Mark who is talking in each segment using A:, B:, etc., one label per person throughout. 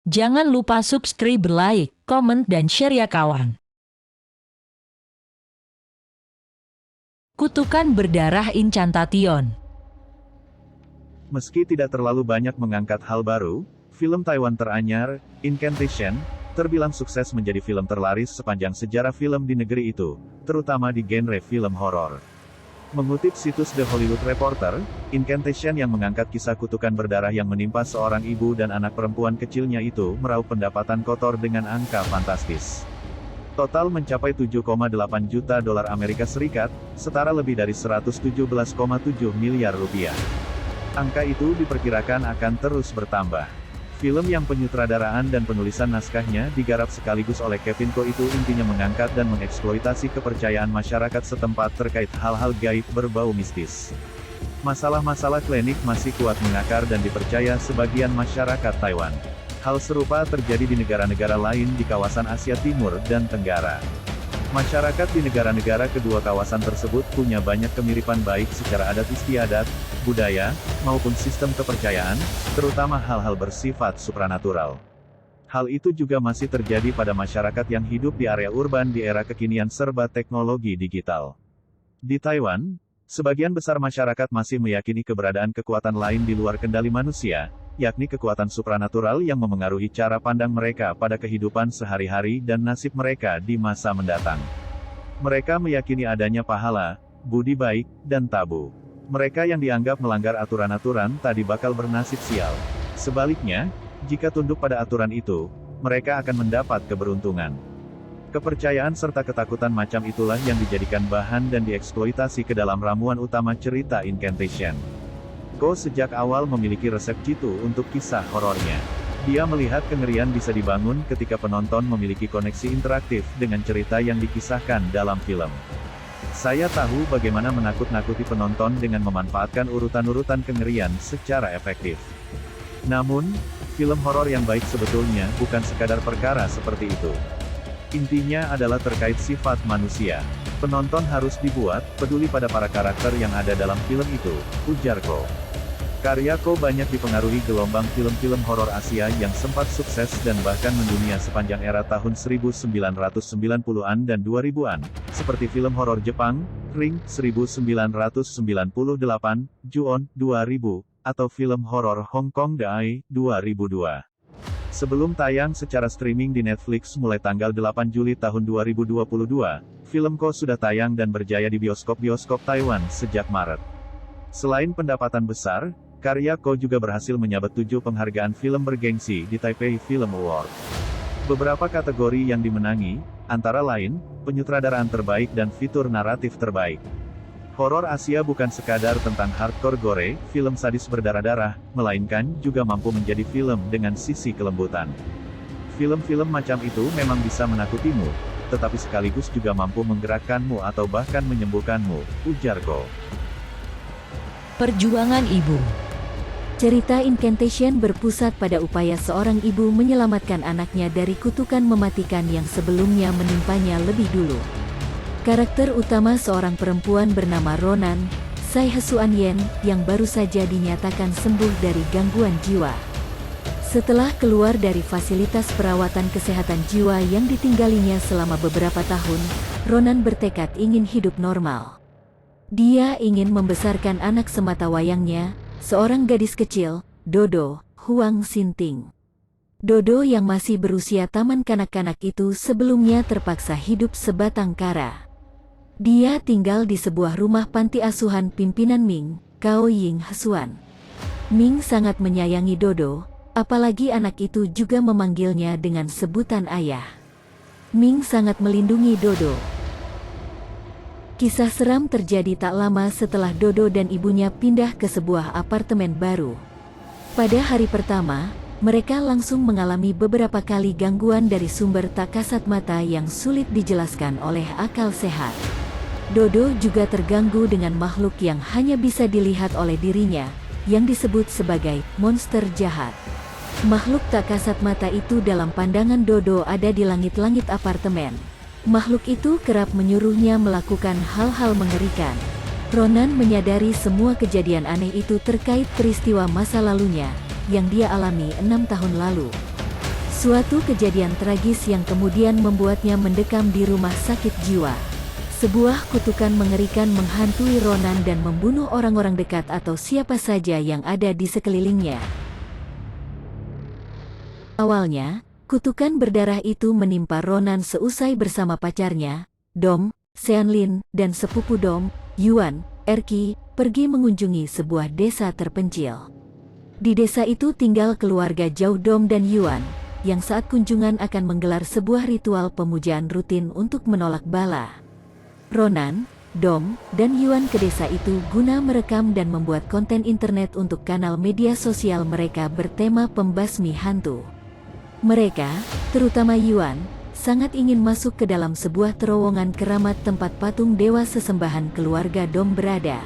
A: Jangan lupa subscribe, like, komen, dan share ya kawan. Kutukan Berdarah Incantation.
B: Meski tidak terlalu banyak mengangkat hal baru, film Taiwan teranyar, Incantation, terbilang sukses menjadi film terlaris sepanjang sejarah film di negeri itu, terutama di genre film horor. Mengutip situs The Hollywood Reporter, Incantation yang mengangkat kisah kutukan berdarah yang menimpa seorang ibu dan anak perempuan kecilnya itu meraup pendapatan kotor dengan angka fantastis. Total mencapai 7,8 juta dolar Amerika Serikat, setara lebih dari 117,7 miliar rupiah. Angka itu diperkirakan akan terus bertambah. Film yang penyutradaraan dan penulisan naskahnya digarap sekaligus oleh Kevin Ko itu intinya mengangkat dan mengeksploitasi kepercayaan masyarakat setempat terkait hal-hal gaib berbau mistis. Masalah-masalah klinik masih kuat mengakar dan dipercaya sebagian masyarakat Taiwan. Hal serupa terjadi di negara-negara lain di kawasan Asia Timur dan Tenggara. Masyarakat di negara-negara kedua kawasan tersebut punya banyak kemiripan baik secara adat istiadat, budaya, maupun sistem kepercayaan, terutama hal-hal bersifat supranatural. Hal itu juga masih terjadi pada masyarakat yang hidup di area urban di era kekinian serba teknologi digital. Di Taiwan, sebagian besar masyarakat masih meyakini keberadaan kekuatan lain di luar kendali manusia, yakni kekuatan supranatural yang memengaruhi cara pandang mereka pada kehidupan sehari-hari dan nasib mereka di masa mendatang. Mereka meyakini adanya pahala, budi baik, dan tabu. Mereka yang dianggap melanggar aturan-aturan tadi bakal bernasib sial. Sebaliknya, jika tunduk pada aturan itu, mereka akan mendapat keberuntungan. Kepercayaan serta ketakutan macam itulah yang dijadikan bahan dan dieksploitasi ke dalam ramuan utama cerita Incantation. Ko sejak awal memiliki resep jitu untuk kisah horornya. Dia melihat kengerian bisa dibangun ketika penonton memiliki koneksi interaktif dengan cerita yang dikisahkan dalam film. Saya tahu bagaimana menakut-nakuti penonton dengan memanfaatkan urutan-urutan kengerian secara efektif. Namun, film horor yang baik sebetulnya bukan sekadar perkara seperti itu. Intinya adalah terkait sifat manusia. Penonton harus dibuat peduli pada para karakter yang ada dalam film itu, ujar Ko. Karya Ko banyak dipengaruhi gelombang film-film horor Asia yang sempat sukses dan bahkan mendunia sepanjang era tahun 1990-an dan 2000-an, seperti film horor Jepang, Ring, 1998, Ju-on, 2000, atau film horor Hong Kong The Eye, 2002. Sebelum tayang secara streaming di Netflix mulai tanggal 8 Juli tahun 2022, film Ko sudah tayang dan berjaya di bioskop-bioskop Taiwan sejak Maret. Selain pendapatan besar, karya Ko juga berhasil menyabet 7 penghargaan film bergengsi di Taipei Film Award. Beberapa kategori yang dimenangi, antara lain, penyutradaraan terbaik dan fitur naratif terbaik. Horor Asia bukan sekadar tentang hardcore gore, film sadis berdarah-darah, melainkan juga mampu menjadi film dengan sisi kelembutan. Film-film macam itu memang bisa menakutimu, tetapi sekaligus juga mampu menggerakkanmu atau bahkan menyembuhkanmu, ujar Ko.
A: Perjuangan Ibu.
C: Cerita Incantation berpusat pada upaya seorang ibu menyelamatkan anaknya dari kutukan mematikan yang sebelumnya menimpanya lebih dulu. Karakter utama seorang perempuan bernama Ronan, Sai Hesuan Yen, yang baru saja dinyatakan sembuh dari gangguan jiwa. Setelah keluar dari fasilitas perawatan kesehatan jiwa yang ditinggalinya selama beberapa tahun, Ronan bertekad ingin hidup normal. Dia ingin membesarkan anak sematawayangnya, seorang gadis kecil, Dodo, Huang Xinting. Dodo yang masih berusia taman kanak-kanak itu sebelumnya terpaksa hidup sebatang kara. Dia tinggal di sebuah rumah panti asuhan pimpinan Ming, Cao Ying Hesuan. Ming sangat menyayangi Dodo, apalagi anak itu juga memanggilnya dengan sebutan ayah. Ming sangat melindungi Dodo. Kisah seram terjadi tak lama setelah Dodo dan ibunya pindah ke sebuah apartemen baru. Pada hari pertama, mereka langsung mengalami beberapa kali gangguan dari sumber tak kasat mata yang sulit dijelaskan oleh akal sehat. Dodo juga terganggu dengan makhluk yang hanya bisa dilihat oleh dirinya, yang disebut sebagai monster jahat. Makhluk tak kasat mata itu dalam pandangan Dodo ada di langit-langit apartemen. Makhluk itu kerap menyuruhnya melakukan hal-hal mengerikan. Ronan menyadari semua kejadian aneh itu terkait peristiwa masa lalunya, yang dia alami 6 tahun lalu. Suatu kejadian tragis yang kemudian membuatnya mendekam di rumah sakit jiwa. Sebuah kutukan mengerikan menghantui Ronan dan membunuh orang-orang dekat atau siapa saja yang ada di sekelilingnya. Awalnya, kutukan berdarah itu menimpa Ronan seusai bersama pacarnya, Dom, Seanlin, dan sepupu Dom, Yuan, Erki, pergi mengunjungi sebuah desa terpencil. Di desa itu tinggal keluarga jauh Dom dan Yuan, yang saat kunjungan akan menggelar sebuah ritual pemujaan rutin untuk menolak bala. Ronan, Dom, dan Yuan ke desa itu guna merekam dan membuat konten internet untuk kanal media sosial mereka bertema pembasmi hantu. Mereka, terutama Yuan, sangat ingin masuk ke dalam sebuah terowongan keramat tempat patung dewa sesembahan keluarga Dom berada.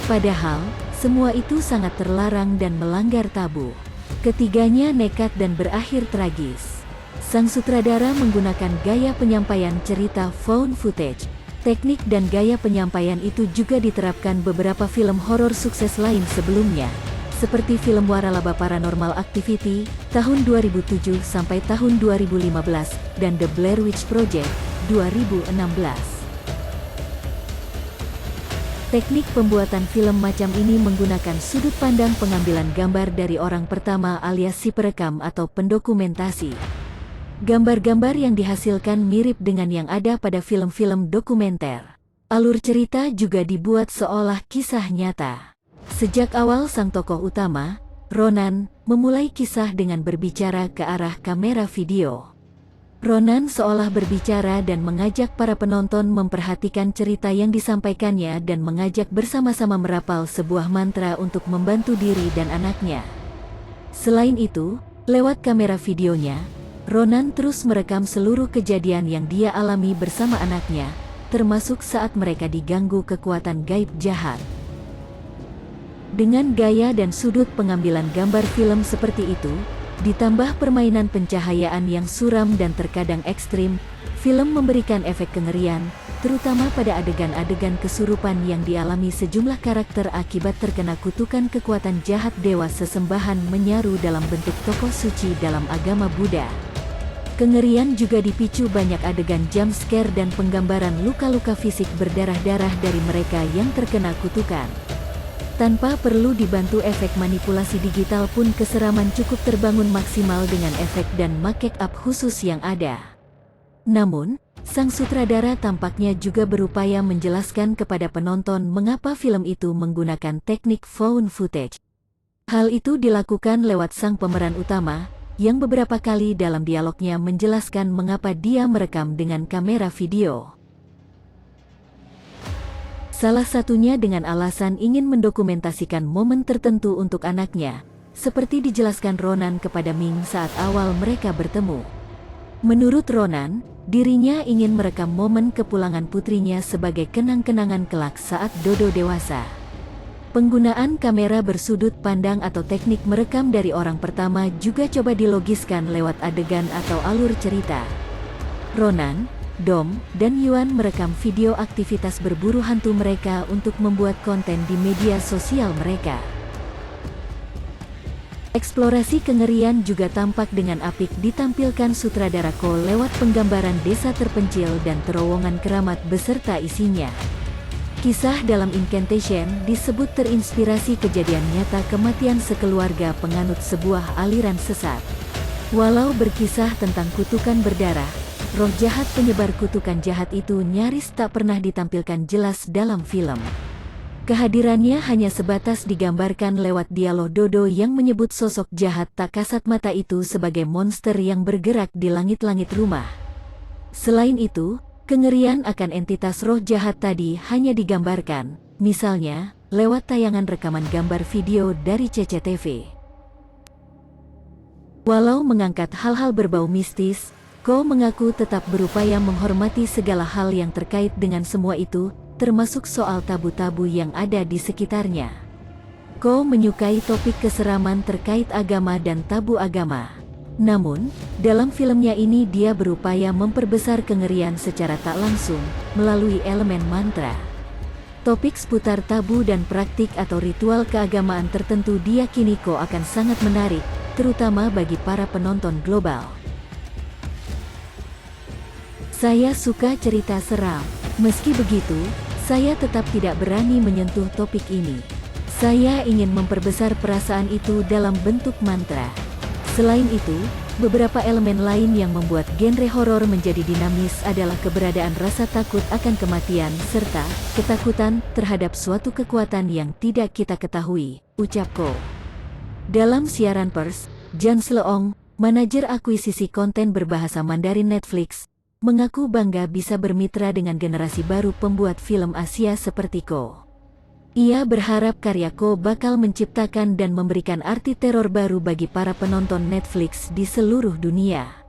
C: Padahal, semua itu sangat terlarang dan melanggar tabu. Ketiganya nekat dan berakhir tragis. Sang sutradara menggunakan gaya penyampaian cerita found footage. Teknik dan gaya penyampaian itu juga diterapkan beberapa film horor sukses lain sebelumnya, seperti film Waralaba Paranormal Activity, tahun 2007 sampai tahun 2015, dan The Blair Witch Project, 2016. Teknik pembuatan film macam ini menggunakan sudut pandang pengambilan gambar dari orang pertama alias si perekam atau pendokumentasi. Gambar-gambar yang dihasilkan mirip dengan yang ada pada film-film dokumenter. Alur cerita juga dibuat seolah kisah nyata. Sejak awal sang tokoh utama, Ronan, memulai kisah dengan berbicara ke arah kamera video. Ronan seolah berbicara dan mengajak para penonton memperhatikan cerita yang disampaikannya dan mengajak bersama-sama merapal sebuah mantra untuk membantu diri dan anaknya. Selain itu, lewat kamera videonya, Ronan terus merekam seluruh kejadian yang dia alami bersama anaknya, termasuk saat mereka diganggu kekuatan gaib jahat. Dengan gaya dan sudut pengambilan gambar film seperti itu, ditambah permainan pencahayaan yang suram dan terkadang ekstrim, film memberikan efek kengerian, terutama pada adegan-adegan kesurupan yang dialami sejumlah karakter akibat terkena kutukan kekuatan jahat dewa sesembahan menyaru dalam bentuk tokoh suci dalam agama Buddha. Kengerian juga dipicu banyak adegan jump scare dan penggambaran luka-luka fisik berdarah-darah dari mereka yang terkena kutukan. Tanpa perlu dibantu efek manipulasi digital pun keseraman cukup terbangun maksimal dengan efek dan make-up khusus yang ada. Namun, sang sutradara tampaknya juga berupaya menjelaskan kepada penonton mengapa film itu menggunakan teknik found footage. Hal itu dilakukan lewat sang pemeran utama, yang beberapa kali dalam dialognya menjelaskan mengapa dia merekam dengan kamera video. Salah satunya dengan alasan ingin mendokumentasikan momen tertentu untuk anaknya, seperti dijelaskan Ronan kepada Ming saat awal mereka bertemu. Menurut Ronan, dirinya ingin merekam momen kepulangan putrinya sebagai kenang-kenangan kelak saat Dodo dewasa. Penggunaan kamera bersudut pandang atau teknik merekam dari orang pertama juga coba dilogiskan lewat adegan atau alur cerita. Ronan, Dom, dan Yuan merekam video aktivitas berburu hantu mereka untuk membuat konten di media sosial mereka. Eksplorasi kengerian juga tampak dengan apik ditampilkan sutradara Ko lewat penggambaran desa terpencil dan terowongan keramat beserta isinya. Kisah dalam Incantation disebut terinspirasi kejadian nyata kematian sekeluarga penganut sebuah aliran sesat. Walau berkisah tentang kutukan berdarah, roh jahat penyebar kutukan jahat itu nyaris tak pernah ditampilkan jelas dalam film. Kehadirannya hanya sebatas digambarkan lewat dialog Dodo yang menyebut sosok jahat tak kasat mata itu sebagai monster yang bergerak di langit-langit rumah. Selain itu, kengerian akan entitas roh jahat tadi hanya digambarkan, misalnya, lewat tayangan rekaman gambar video dari CCTV. Walau mengangkat hal-hal berbau mistis, Ko mengaku tetap berupaya menghormati segala hal yang terkait dengan semua itu, termasuk soal tabu-tabu yang ada di sekitarnya. Ko menyukai topik keseraman terkait agama dan tabu agama. Namun, dalam filmnya ini dia berupaya memperbesar kengerian secara tak langsung, melalui elemen mantra. Topik seputar tabu dan praktik atau ritual keagamaan tertentu diyakini Ko akan sangat menarik, terutama bagi para penonton global. Saya suka cerita seram. Meski begitu, saya tetap tidak berani menyentuh topik ini. Saya ingin memperbesar perasaan itu dalam bentuk mantra. Selain itu, beberapa elemen lain yang membuat genre horor menjadi dinamis adalah keberadaan rasa takut akan kematian serta ketakutan terhadap suatu kekuatan yang tidak kita ketahui, ucap Ko. Dalam siaran pers, Jan Sleong, manajer akuisisi konten berbahasa Mandarin Netflix, mengaku bangga bisa bermitra dengan generasi baru pembuat film Asia seperti Ko. Ia berharap karya Ko bakal menciptakan dan memberikan arti teror baru bagi para penonton Netflix di seluruh dunia.